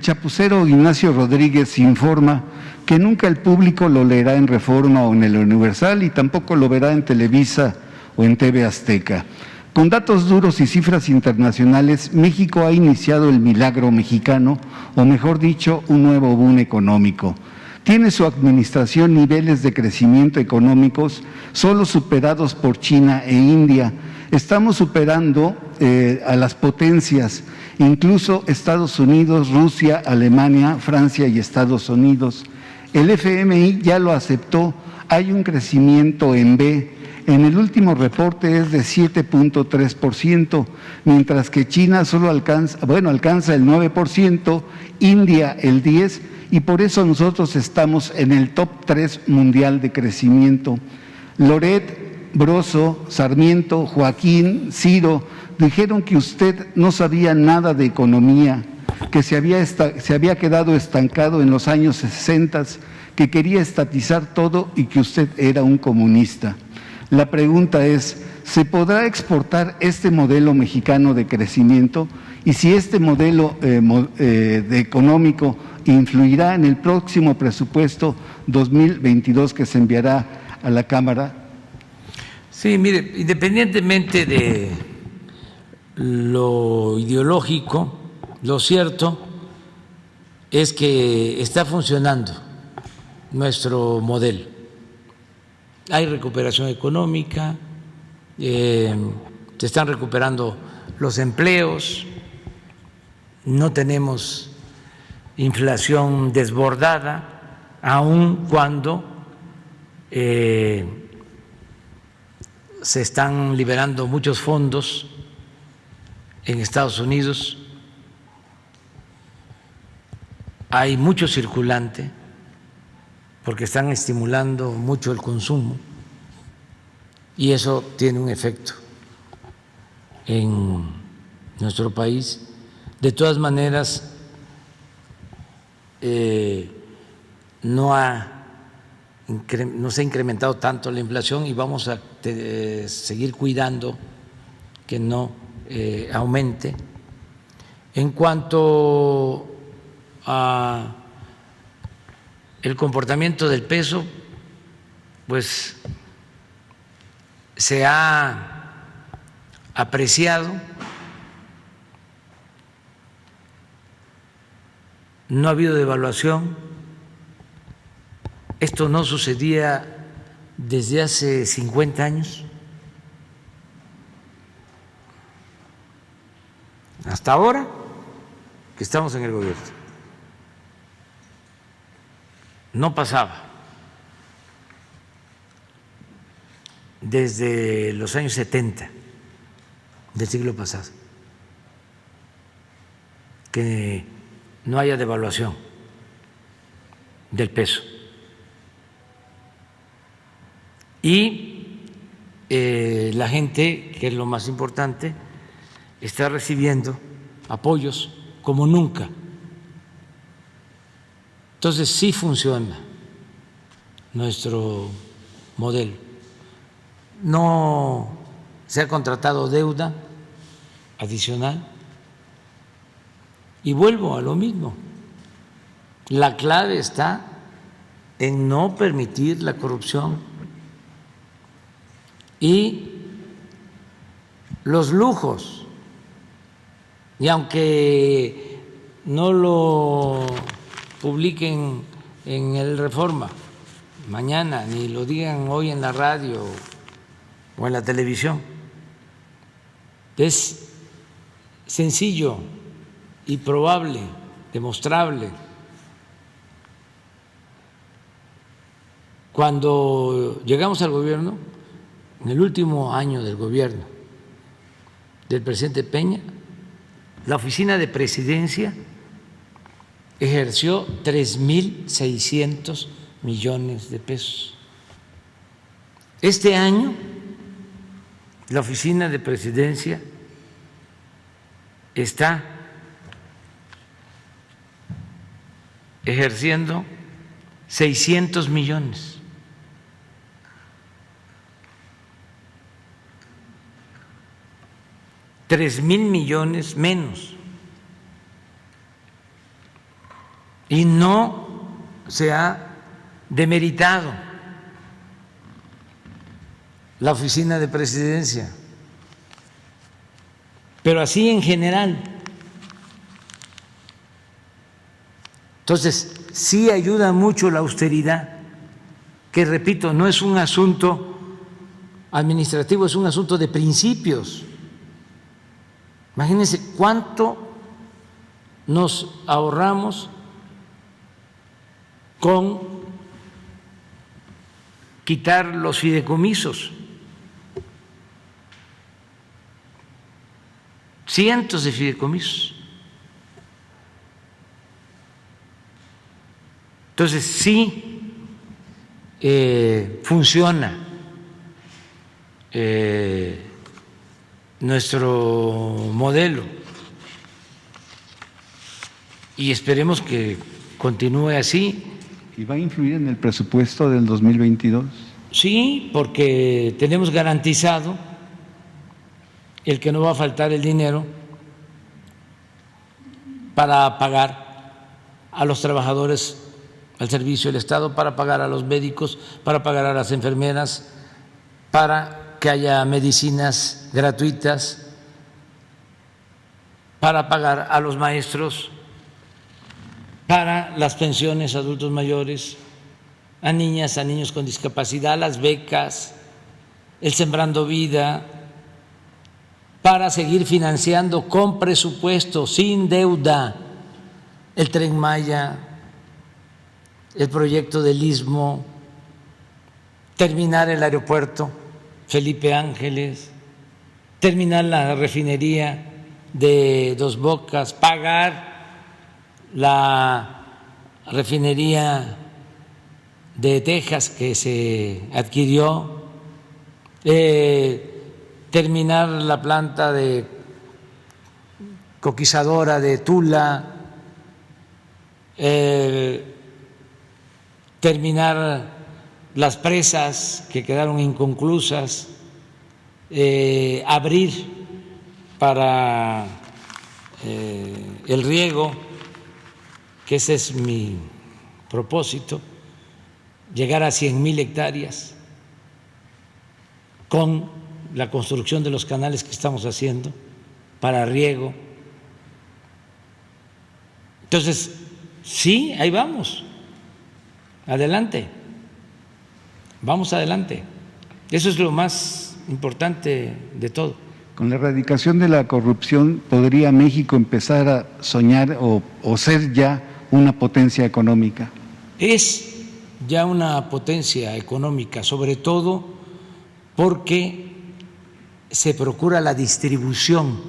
Chapucero Ignacio Rodríguez informa que nunca el público lo leerá en Reforma o en el Universal y tampoco lo verá en Televisa o en TV Azteca. Con datos duros y cifras internacionales, México ha iniciado el milagro mexicano, o mejor dicho, un nuevo boom económico. Tiene su administración niveles de crecimiento económicos solo superados por China e India. Estamos superando a las potencias, incluso Estados Unidos, Rusia, Alemania, Francia y Estados Unidos. El FMI ya lo aceptó, hay un crecimiento en B. En el último reporte es de 7.3%, mientras que China solo alcanza el 9%, India el 10%, y por eso nosotros estamos en el top 3 mundial de crecimiento. Loret, Broso, Sarmiento, Joaquín, Ciro dijeron que usted no sabía nada de economía, que se había quedado estancado en los años 60, que quería estatizar todo y que usted era un comunista. La pregunta es, ¿se podrá exportar este modelo mexicano de crecimiento? Y si este modelo económico influirá en el próximo presupuesto 2022 que se enviará a la Cámara. Sí, mire, independientemente de lo ideológico, lo cierto es que está funcionando nuestro modelo. Hay recuperación económica, se están recuperando los empleos, no tenemos inflación desbordada, aun cuando se están liberando muchos fondos en Estados Unidos, hay mucho circulante porque están estimulando mucho el consumo y eso tiene un efecto en nuestro país. De todas maneras, no se ha incrementado tanto la inflación y vamos a seguir cuidando que no aumente. En cuanto a el comportamiento del peso, pues se ha apreciado, no ha habido devaluación. Esto no sucedía desde hace 50 años. Hasta ahora que estamos en el gobierno. No pasaba. Desde los años 70 del siglo pasado que no haya devaluación del peso. Y la gente, que es lo más importante, está recibiendo apoyos como nunca. Entonces sí funciona nuestro modelo. No se ha contratado deuda adicional. Y vuelvo a lo mismo. La clave está en no permitir la corrupción y los lujos. Y aunque no lo publiquen en el Reforma mañana, ni lo digan hoy en la radio o en la televisión, es sencillo y probable, demostrable. Cuando llegamos al gobierno, en el último año del gobierno del presidente Peña, la oficina de presidencia ejerció 3.600 millones de pesos. Este año, la oficina de presidencia está ejerciendo 600 millones. $3,000 millones menos. y no se ha demeritado la oficina de presidencia, pero así en general. Entonces, sí ayuda mucho la austeridad, que repito, no es un asunto administrativo, es un asunto de principios. Imagínense cuánto nos ahorramos con quitar los fideicomisos. Cientos de fideicomisos. Entonces, sí funciona nuestro modelo y esperemos que continúe así. ¿Y va a influir en el presupuesto del 2022? Sí, porque tenemos garantizado el que no va a faltar el dinero para pagar a los trabajadores al servicio del Estado, para pagar a los médicos, para pagar a las enfermeras, para que haya medicinas gratuitas, para pagar a los maestros, para las pensiones a adultos mayores, a niñas, a niños con discapacidad, las becas, el Sembrando Vida, para seguir financiando con presupuesto, sin deuda, el Tren Maya, el proyecto del Istmo, terminar el aeropuerto Felipe Ángeles, terminar la refinería de Dos Bocas, pagar la refinería de Texas que se adquirió, terminar la planta de coquizadora de Tula, terminar las presas que quedaron inconclusas, abrir para el riego, que ese es mi propósito, llegar a 100,000 hectáreas con la construcción de los canales que estamos haciendo para riego. Entonces, sí, ahí vamos, adelante, vamos adelante. Eso es lo más importante de todo. Con la erradicación de la corrupción, ¿podría México empezar a soñar o ser ya una potencia económica? Es ya una potencia económica, sobre todo porque se procura la distribución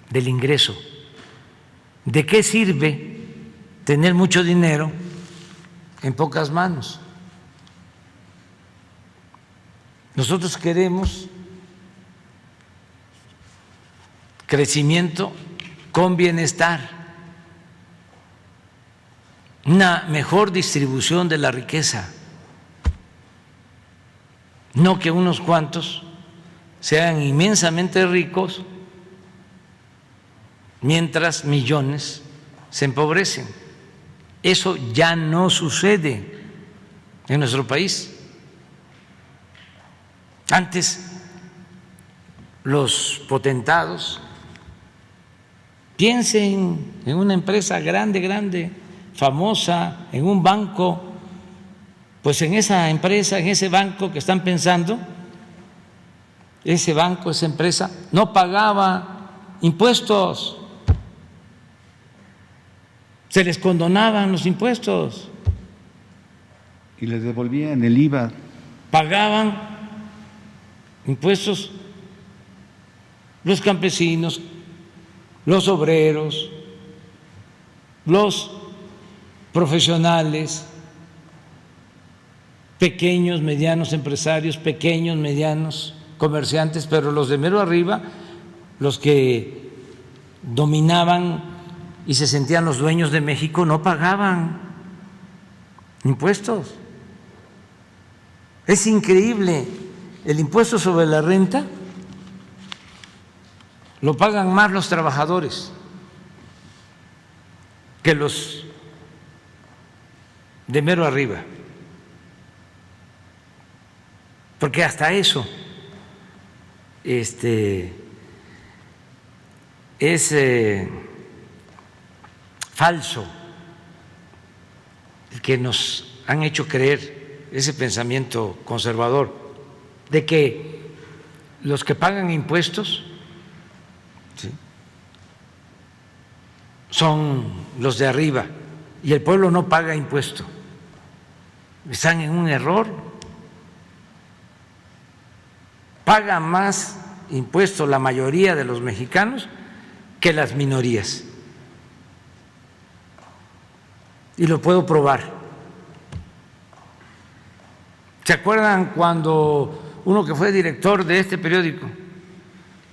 del ingreso. ¿De qué sirve tener mucho dinero en pocas manos? Nosotros queremos crecimiento con bienestar, una mejor distribución de la riqueza, no que unos cuantos sean inmensamente ricos mientras millones se empobrecen. Eso ya no sucede en nuestro país. Antes los potentados, piensen en una empresa grande, famosa, en un banco, pues en esa empresa, en ese banco que están pensando, ese banco, esa empresa, no pagaba impuestos, se les condonaban los impuestos. Y les devolvían el IVA. Pagaban impuestos los campesinos, los obreros, los profesionales, pequeños, medianos empresarios, pequeños, medianos comerciantes, pero los de mero arriba, los que dominaban y se sentían los dueños de México, no pagaban impuestos. Es increíble, el impuesto sobre la renta lo pagan más los trabajadores que los de mero arriba, porque hasta eso es falso, el que nos han hecho creer ese pensamiento conservador de que los que pagan impuestos, ¿sí?, son los de arriba y el pueblo no paga impuesto. Están en un error. Paga más impuestos la mayoría de los mexicanos que las minorías. Y lo puedo probar. ¿Se acuerdan cuando uno que fue director de este periódico,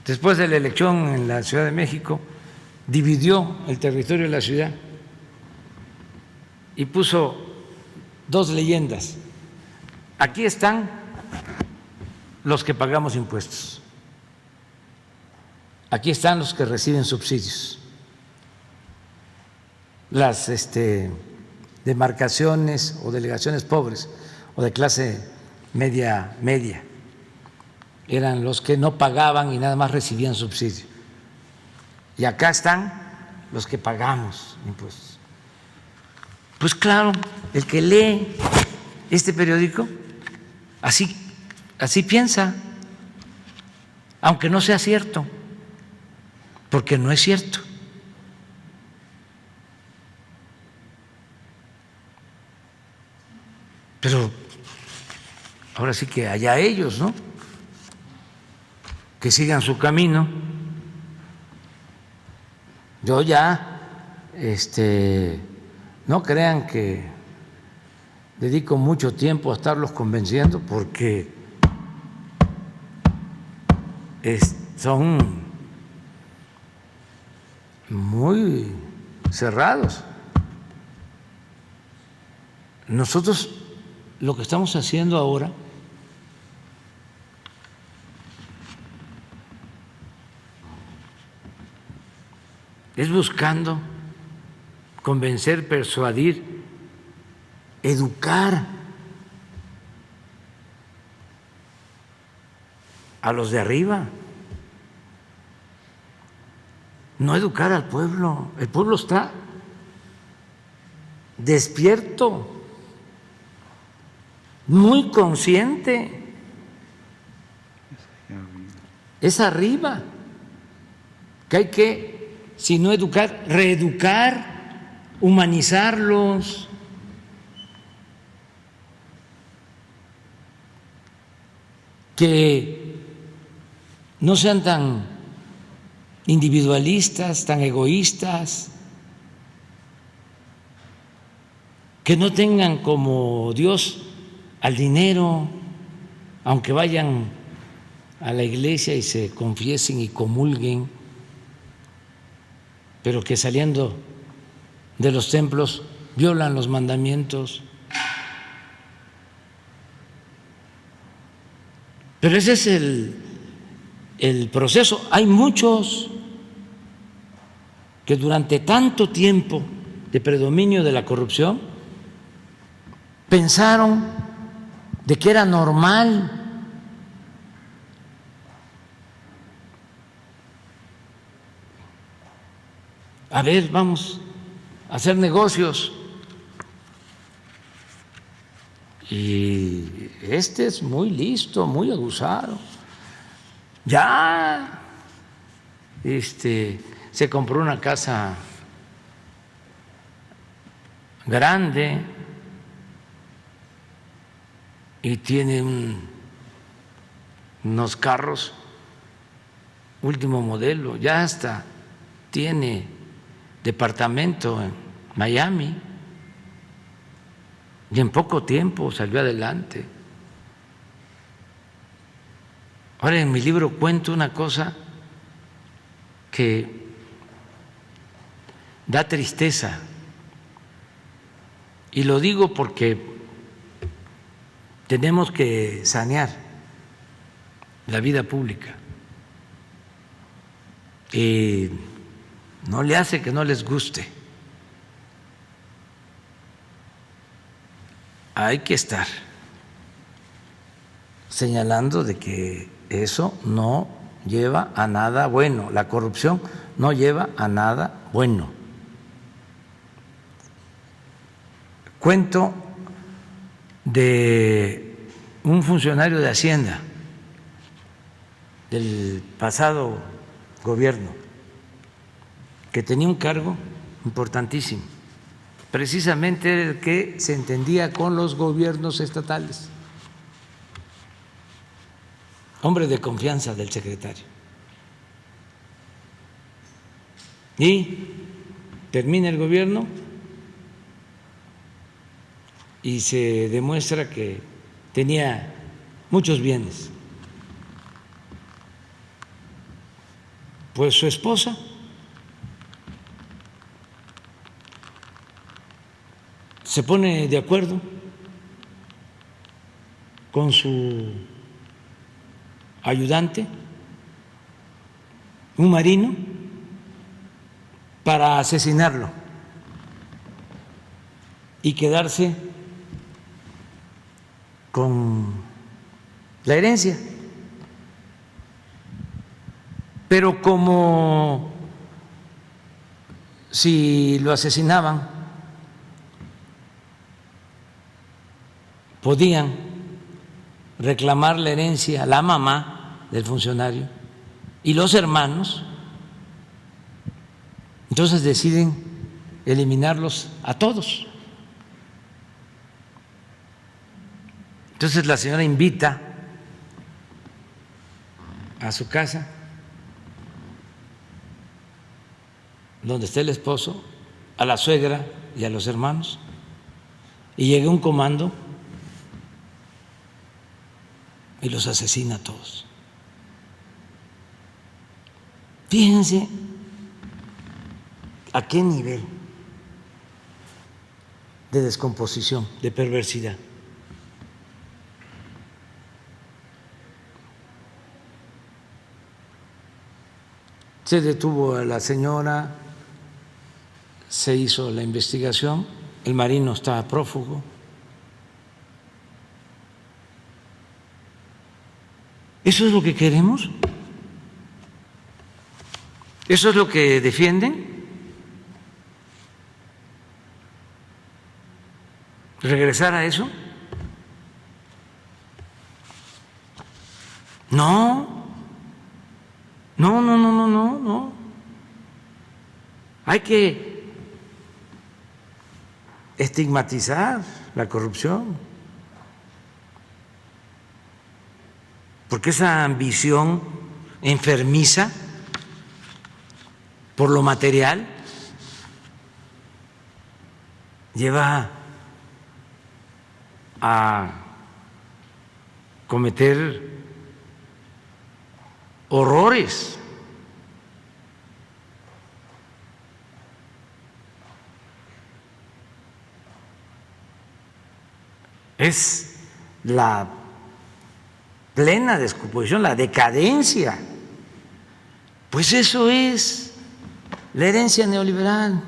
después de la elección en la Ciudad de México, dividió el territorio de la ciudad y puso dos leyendas? Aquí están los que pagamos impuestos, aquí están los que reciben subsidios, las demarcaciones o delegaciones pobres o de clase media eran los que no pagaban y nada más recibían subsidio. Y acá están los que pagamos impuestos. Pues claro, el que lee este periódico así piensa, aunque no sea cierto, porque no es cierto. Pero ahora sí que allá ellos, ¿no?, que sigan su camino. Yo ya, no crean que dedico mucho tiempo a estarlos convenciendo, porque son muy cerrados. Nosotros lo que estamos haciendo ahora es buscando convencer, persuadir, educar a los de arriba, no educar al pueblo. El pueblo está despierto, muy consciente, es arriba, que hay que, si no educar, reeducar, humanizarlos. Que no sean tan individualistas, tan egoístas, que no tengan como Dios al dinero, aunque vayan a la iglesia y se confiesen y comulguen, pero que saliendo de los templos violan los mandamientos. Pero ese es el proceso. Hay muchos que durante tanto tiempo de predominio de la corrupción pensaron de que era normal. A ver, vamos a hacer negocios. Y es muy listo, muy abusado. Ya se compró una casa grande y tiene unos carros último modelo, ya hasta tiene departamento en Miami. Y en poco tiempo salió adelante. Ahora, en mi libro cuento una cosa que da tristeza, y lo digo porque tenemos que sanear la vida pública. Y no le hace que no les guste. hay que estar señalando de que eso no lleva a nada bueno, la corrupción no lleva a nada bueno. Cuento de un funcionario de Hacienda del pasado gobierno que tenía un cargo importantísimo, precisamente el que se entendía con los gobiernos estatales, hombre de confianza del secretario. Y termina el gobierno y se demuestra que tenía muchos bienes. Pues su esposa se pone de acuerdo con su ayudante, un marino, para asesinarlo y quedarse con la herencia. Pero como si lo asesinaban, podían reclamar la herencia a la mamá del funcionario y los hermanos, entonces deciden eliminarlos a todos. Entonces la señora invita a su casa, donde está el esposo, a la suegra y a los hermanos, y llega un comando y los asesina a todos. Fíjense a qué nivel de descomposición, de perversidad. Se detuvo a la señora, se hizo la investigación, el marino está prófugo. ¿Eso es lo que queremos? ¿Eso es lo que defienden? ¿Regresar a eso? No. No. Hay que estigmatizar la corrupción, porque esa ambición enfermiza por lo material lleva a cometer horrores. Es la plena descomposición, la decadencia. Pues eso es la herencia neoliberal.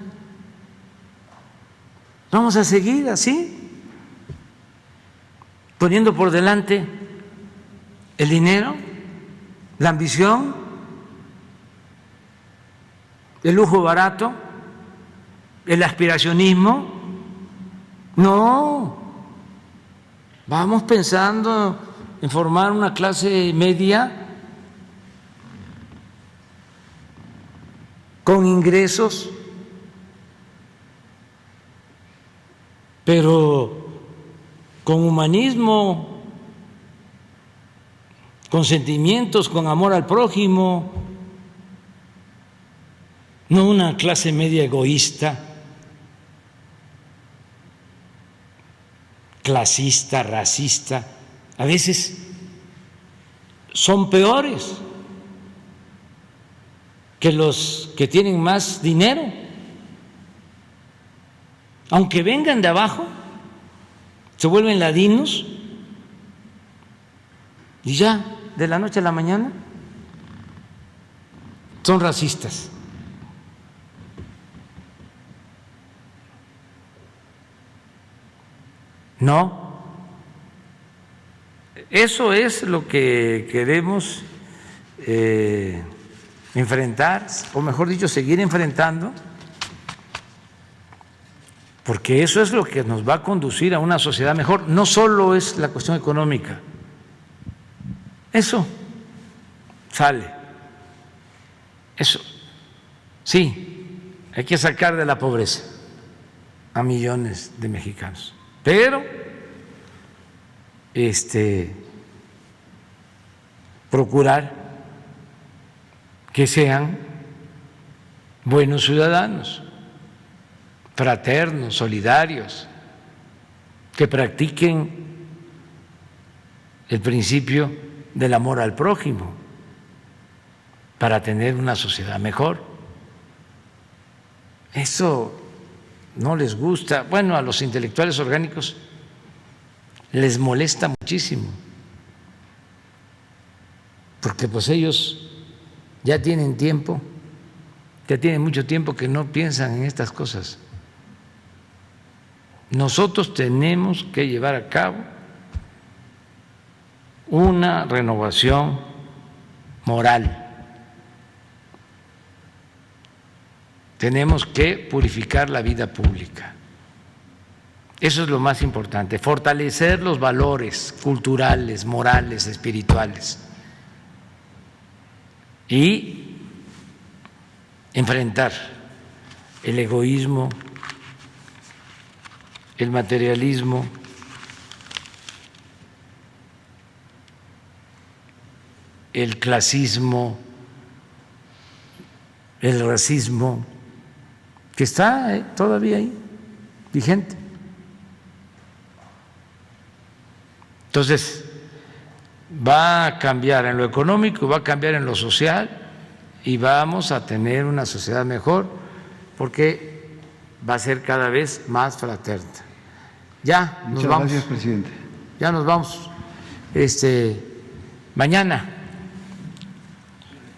Vamos a seguir así, poniendo por delante el dinero, la ambición, el lujo barato, el aspiracionismo. No, vamos pensando en formar una clase media con ingresos, pero con humanismo, con sentimientos, con amor al prójimo, no una clase media egoísta, clasista, racista. A veces son peores que los que tienen más dinero, aunque vengan de abajo, se vuelven ladinos y ya de la noche a la mañana son racistas. No, Eso es lo que queremos enfrentar, o mejor dicho, seguir enfrentando, porque eso es lo que nos va a conducir a una sociedad mejor. No solo es la cuestión económica, eso sale, eso, sí, hay que sacar de la pobreza a millones de mexicanos, pero procurar que sean buenos ciudadanos, fraternos, solidarios, que practiquen el principio del amor al prójimo para tener una sociedad mejor. Eso no les gusta. Bueno, a los intelectuales orgánicos les molesta muchísimo, porque pues ellos ya tienen tiempo, ya tienen mucho tiempo que no piensan en estas cosas. Nosotros tenemos que llevar a cabo una renovación moral. Tenemos que purificar la vida pública. Eso es lo más importante, fortalecer los valores culturales, morales, espirituales y enfrentar el egoísmo, el materialismo, el clasismo, el racismo, que está todavía ahí, vigente. Entonces, va a cambiar en lo económico, va a cambiar en lo social y vamos a tener una sociedad mejor porque va a ser cada vez más fraterna. Ya nos vamos. Muchas gracias, presidente. Ya nos vamos. Mañana